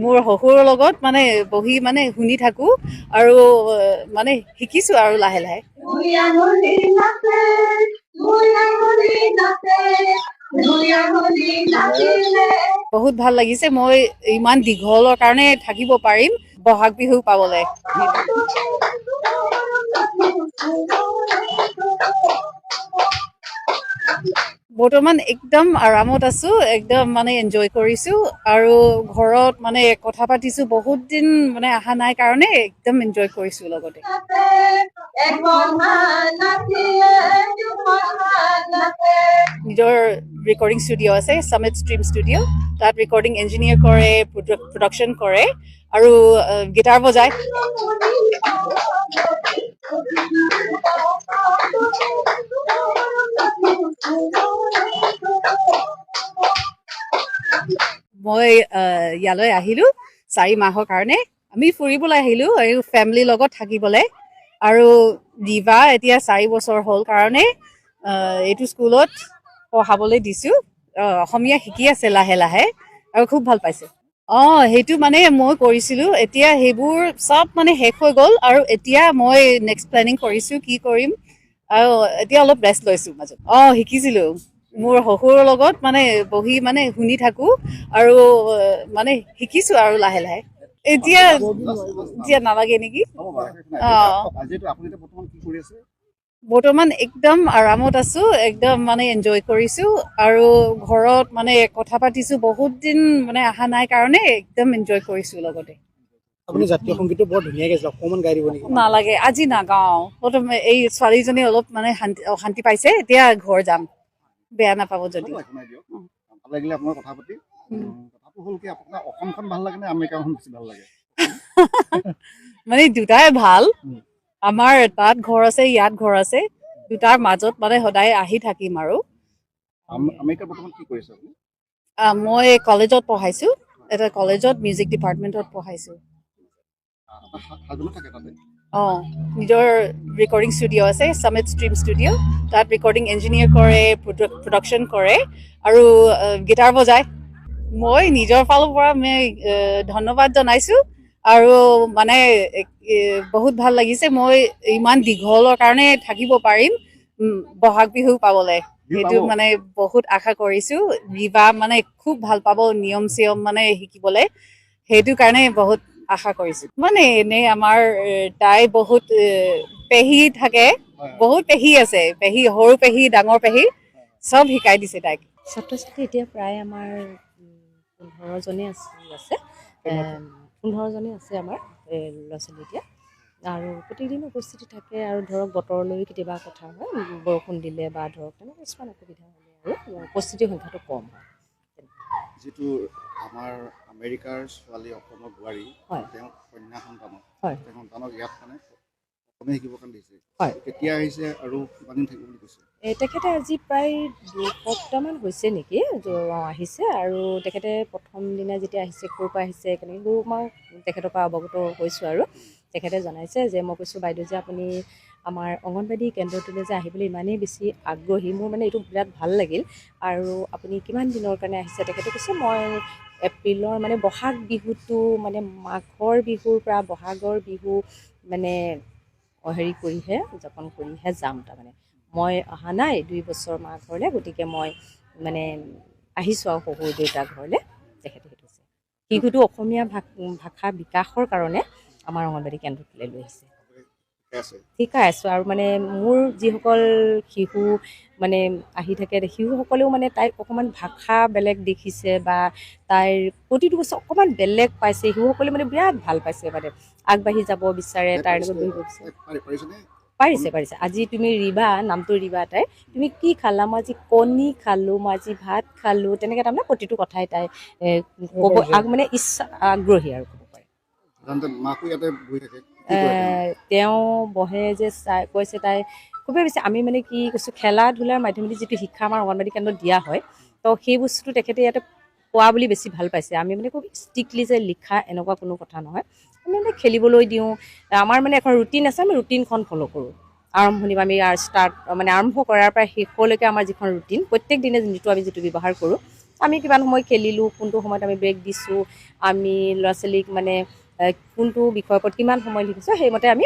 মোৰ শহুৰৰ লগত মানে বহি মানে শুনি থাকো আৰু মানে শিকিছো আৰু লাহে লাহে বহুত ভাল লাগিছে মই ইমান দীঘলৰ কাৰণে থাকিব পাৰিম বহাগ বিহু পাবলৈ বৰ্তমান একদম আৰামত আছো একদম মানে এনজয় কৰিছো আৰু ঘৰত মানে কথা পাতিছো বহুত দিন মানে অহা নাই কাৰণে একদম এনজয় কৰিছো লগতে নিজৰ ৰেকৰ্ডিং ষ্টুডিঅ' আছে সমিত ষ্ট্ৰীম ষ্টুডিঅ' তাত ৰেকৰ্ডিং ইঞ্জিনিয়াৰ কৰে প্ৰডাকশ্যন কৰে আৰু গিটাৰ বজায় মই ইয়ালৈ আহিলো 4 মাহৰ কাৰণে আমি ফুৰিবলৈ আহিলো আৰু ফেমিলিৰ লগত থাকিবলৈ আৰু ৰিভা এতিয়া 4 বছৰ হ'ল কাৰণে এইটো স্কুলত পঢ়াবলৈ দিছো অসমীয়া শিকি আছে লাহে লাহে আৰু খুব ভাল পাইছে সেইটো মানে মই কৰিছিলো এতিয়া সেইবোৰ চব মানে শেষ হৈ গ'ল আৰু এতিয়া মই নেক্সট প্লেনিং কৰিছো কি কৰিম আৰু এতিয়া অলপ ৰেষ্ট লৈছো মাজত শিকিছিলো মোৰ শহুৰৰ লগত মানে বহি মানে শুনি থাকো আৰু মানে শিকিছো আৰু লাহে লাহে এতিয়া এতিয়া নালাগে নেকি বৰ্তমান একদম আৰামত আছো একদম মানে এনজয় কৰিছো আৰু ঘৰত মানে কথা পাতিছো বহুত দিন মানে অহা নাই কাৰণে একদম এনজয় কৰিছো লগতে আপুনি জাতীয় সংগীতটো বৰ ধুনীয়াকৈ গাইছে অকণমান গাই দিব নেকি নালাগে আজি নাগাওঁ প্ৰথমে এই ছোৱালীজনী অলপ মানে অশান্তি পাইছে এতিয়া ঘৰ যাম বেয়া নাপাব যদি ভাল লাগিলে আপোনাৰ কথা পাতি কথাটো হ'ল কি আপোনাৰ অসমখন ভাল লাগে নে আমেৰিকাখন বেছি ভাল লাগে মানে দুটাই ভাল আমাৰ তাত ঘৰ আছে ইয়াত ঘৰ আছে দুটাৰ মাজত মানে সদায় আহি থাকিম আৰু আমেৰিকা বৰ্তমান কি কৰিছে আপুনি মই কলেজত পঢ়াইছো এটা কলেজত মিউজিক ডিপাৰ্টমেণ্টত পঢ়াইছো নিজৰ ৰেকৰ্ডিং ষ্টুডিঅ' আছে সমিত ষ্ট্ৰীম ষ্টুডিঅ' তাত ৰেকৰ্ডিং ইঞ্জিনিয়াৰ কৰে প্ৰডাকশ্যন কৰে আৰু গিটাৰ বজায় মই নিজৰ ফালৰ পৰা মই ধন্যবাদ জনাইছো আৰু মানে বহুত ভাল লাগিছে মই ইমান দীঘলৰ কাৰণে থাকিব পাৰিম বহাগ বিহু পাবলৈ সেইটো মানে বহুত আশা কৰিছো ৰিভা মানে খুব ভাল পাব নিয়ম চিয়ম মানে শিকিবলৈ সেইটো কাৰণে বহুত আশা কৰিছো মানে এনেই আমাৰ তাই বহুত পেহী থাকে বহুত পেহী আছে পেহী সৰু পেহী ডাঙৰ পেহী চব শিকাই দিছে তাইক ছাত্ৰ ছাত্ৰী এতিয়া প্ৰায় আমাৰ 15জনে আছে 15জনে আছে আমাৰ ল'ৰা ছোৱালী এতিয়া আৰু প্ৰতিদিন উপস্থিতি থাকে আৰু ধৰক বতৰলৈ কেতিয়াবা কথা হয় বৰষুণ দিলে বা ধৰক তেনেকুৱা কিছুমান অসুবিধা হ'লে আৰু উপস্থিতিৰ সংখ্যাটো কম হয় যিটো আমাৰ আমেৰিকাৰ ছোৱালী অসমৰ বোৱাৰী তেওঁ কন্যা সন্তানক সন্তানক ইয়াত মানে অসমীয়া শিকিবৰ কাৰণে দিছে কেতিয়া আহিছে আৰু কিমান দিন থাকিব বুলি কৈছে তেখেতে আজি প্ৰায় 2 সপ্তাহমান হৈছে নেকি আহিছে আৰু তেখেতে প্ৰথম দিনা যেতিয়া আহিছে ক'ৰ পৰা আহিছে কেনেকৈ মই তেখেতৰ পৰা অৱগত হৈছোঁ আৰু তেখেতে জনাইছে যে মই কৈছোঁ বাইদেউ যে আপুনি আমাৰ অংগনবাড়ী কেন্দ্ৰটোলৈ যে আহিবলৈ ইমানেই বেছি আগ্ৰহী মোৰ মানে এইটো বিৰাট ভাল লাগিল আৰু আপুনি কিমান দিনৰ কাৰণে আহিছে তেখেতে কৈছে মই এপ্ৰিলৰ মানে বহাগ বিহুটো মানে মাঘৰ বিহুৰ পৰা বহাগৰ বিহু মানে হেৰি কৰিহে উদযাপন কৰিহে যাম তাৰমানে মই অহা নাই 2 বছৰ মাৰ ঘৰলৈ গতিকে মই মানে আহিছোঁ আৰু শহুৰ দেউতাৰ ঘৰলৈ তেখেতে সেইটো কৈছে শিশুটো অসমীয়া ভাষা বিকাশৰ কাৰণে আমাৰ অংগনবাড়ী কেন্দ্ৰটোলৈ লৈ আহিছে শিকাই আছোঁ আৰু মানে মোৰ যিসকল শিশু মানে আহি থাকে শিশুসকলেও মানে তাইক অকণমান ভাষা বেলেগ দেখিছে বা তাইৰ প্ৰতিটো বস্তু অকণমান বেলেগ পাইছে শিশুসকলে মানে বিৰাট ভাল পাইছে মানে আগবাঢ়ি যাব বিচাৰে তাইৰ লগত বহিব বিচাৰে পাৰিছে আজি তুমি ৰিভা নামটো ৰিভা তাই তুমি কি খালা মই আজি কণী খালোঁ মই আজি ভাত খালোঁ তেনেকৈ তাৰমানে প্ৰতিটো কথাই তাই ক'ব মানে ইচ্ছা আগ্ৰহী আৰু ক'ব পাৰে তেওঁ বহে যে কৈছে তাই খুবেই বেছি আমি মানে কি কৈছোঁ খেলা ধূলাৰ মাধ্যমেদি যিটো শিক্ষা আমাৰ অংগনবাড়ী কেন্দ্ৰত দিয়া হয় তো সেই বস্তুটো তেখেতে ইয়াতে পোৱা বুলি বেছি ভাল পাইছে আমি মানে খুব ষ্ট্ৰিক্টলি যে লিখা এনেকুৱা কোনো কথা নহয় আমি মানে খেলিবলৈ দিওঁ আমাৰ মানে এখন ৰুটিন আছে আমি ৰুটিনখন ফ'ল' কৰোঁ আৰম্ভণি আমি আৰম্ভ কৰাৰ পৰা শেষলৈকে আমাৰ যিখন ৰুটিন প্ৰত্যেক দিনে যিটো আমি ব্যৱহাৰ কৰোঁ আমি কিমান সময় খেলিলোঁ, কোনটো সময়ত আমি ব্ৰেক দিছোঁ, আমি ল'ৰা ছোৱালীক মানে কোনটো বিষয়ৰ ওপৰত কিমান সময় লিখিছোঁ, সেইমতে আমি